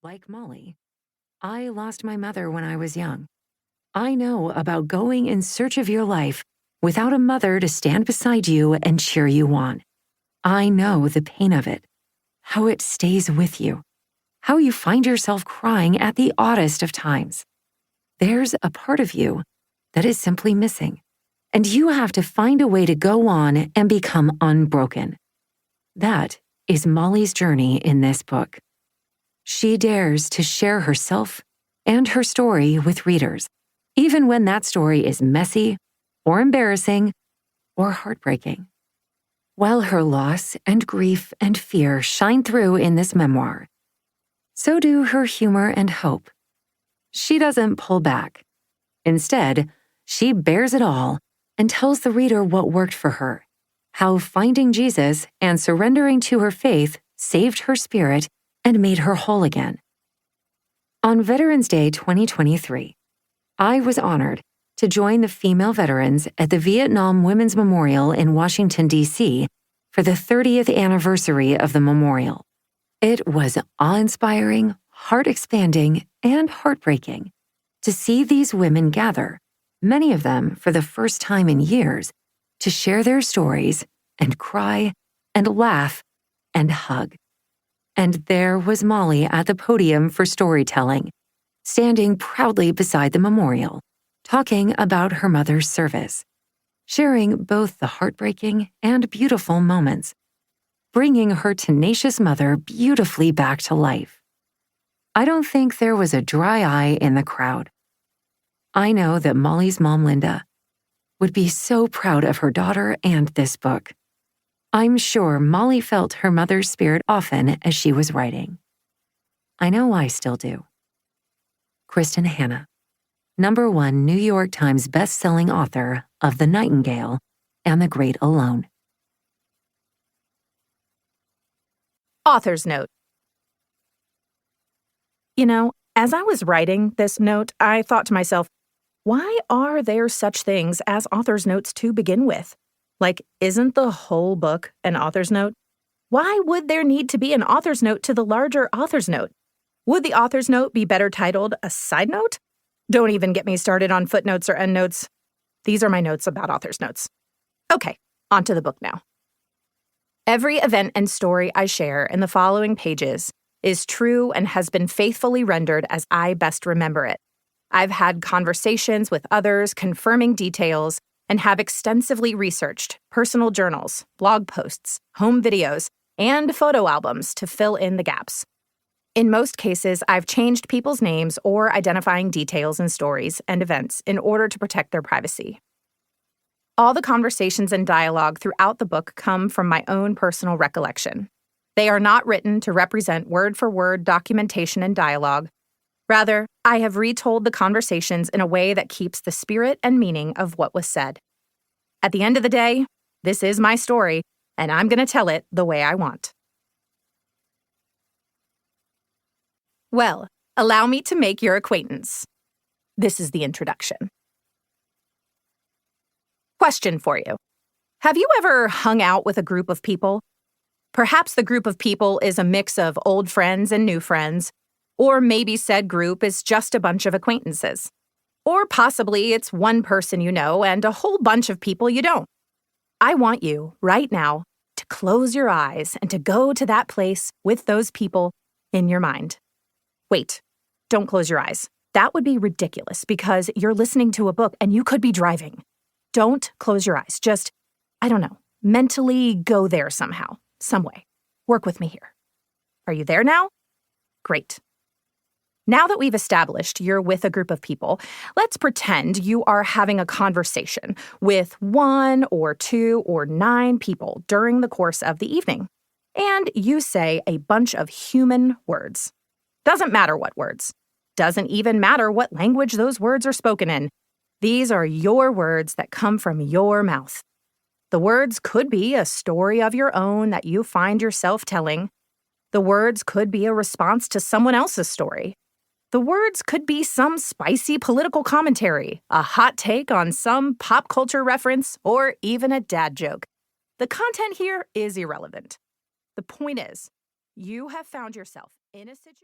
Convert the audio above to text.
Like Molly, I lost my mother when I was young. I know about going in search of your life without a mother to stand beside you and cheer you on. I know the pain of it, how it stays with you, how you find yourself crying at the oddest of times. There's a part of you that is simply missing, and you have to find a way to go on and become unbroken. That is Molly's journey in this book. She dares to share herself and her story with readers, even when that story is messy or embarrassing or heartbreaking. While her loss and grief and fear shine through in this memoir, so do her humor and hope. She doesn't pull back. Instead, she bears it all and tells the reader what worked for her, how finding Jesus and surrendering to her faith saved her spirit and made her whole again. On Veterans Day 2023, I was honored to join the female veterans at the Vietnam Women's Memorial in Washington, D.C. for the 30th anniversary of the memorial. It was awe-inspiring, heart-expanding, and heartbreaking to see these women gather, many of them for the first time in years, to share their stories and cry and laugh and hug. And there was Molly at the podium for storytelling, standing proudly beside the memorial, talking about her mother's service, sharing both the heartbreaking and beautiful moments, bringing her tenacious mother beautifully back to life. I don't think there was a dry eye in the crowd. I know that Molly's mom, Lynda, would be so proud of her daughter and this book. I'm sure Molly felt her mother's spirit often as she was writing. I know I still do. Kristen Hanna, #1 New York Times bestselling author of The Nightingale and The Great Alone. Author's note. As I was writing this note, I thought to myself, why are there such things as author's notes to begin with? Isn't the whole book an author's note? Why would there need to be an author's note to the larger author's note? Would the author's note be better titled a side note? Don't even get me started on footnotes or endnotes. These are my notes about author's notes. Okay, on to the book now. Every event and story I share in the following pages is true and has been faithfully rendered as I best remember it. I've had conversations with others confirming details and have extensively researched personal journals, blog posts, home videos, and photo albums to fill in the gaps. In most cases, I've changed people's names or identifying details in stories and events in order to protect their privacy. All the conversations and dialogue throughout the book come from my own personal recollection. They are not written to represent word-for-word documentation and dialogue. Rather, I have retold the conversations in a way that keeps the spirit and meaning of what was said. At the end of the day, this is my story, and I'm going to tell it the way I want. Well, allow me to make your acquaintance. This is the introduction. Question for you. Have you ever hung out with a group of people? Perhaps the group of people is a mix of old friends and new friends, or maybe said group is just a bunch of acquaintances. Or possibly it's one person you know and a whole bunch of people you don't. I want you, right now, to close your eyes and to go to that place with those people in your mind. Wait, don't close your eyes. That would be ridiculous because you're listening to a book and you could be driving. Don't close your eyes. Just, mentally go there somehow, some way. Work with me here. Are you there now? Great. Now that we've established you're with a group of people, let's pretend you are having a conversation with 1 or 2 or 9 people during the course of the evening. And you say a bunch of human words. Doesn't matter what words. Doesn't even matter what language those words are spoken in. These are your words that come from your mouth. The words could be a story of your own that you find yourself telling. The words could be a response to someone else's story. The words could be some spicy political commentary, a hot take on some pop culture reference, or even a dad joke. The content here is irrelevant. The point is, you have found yourself in a situation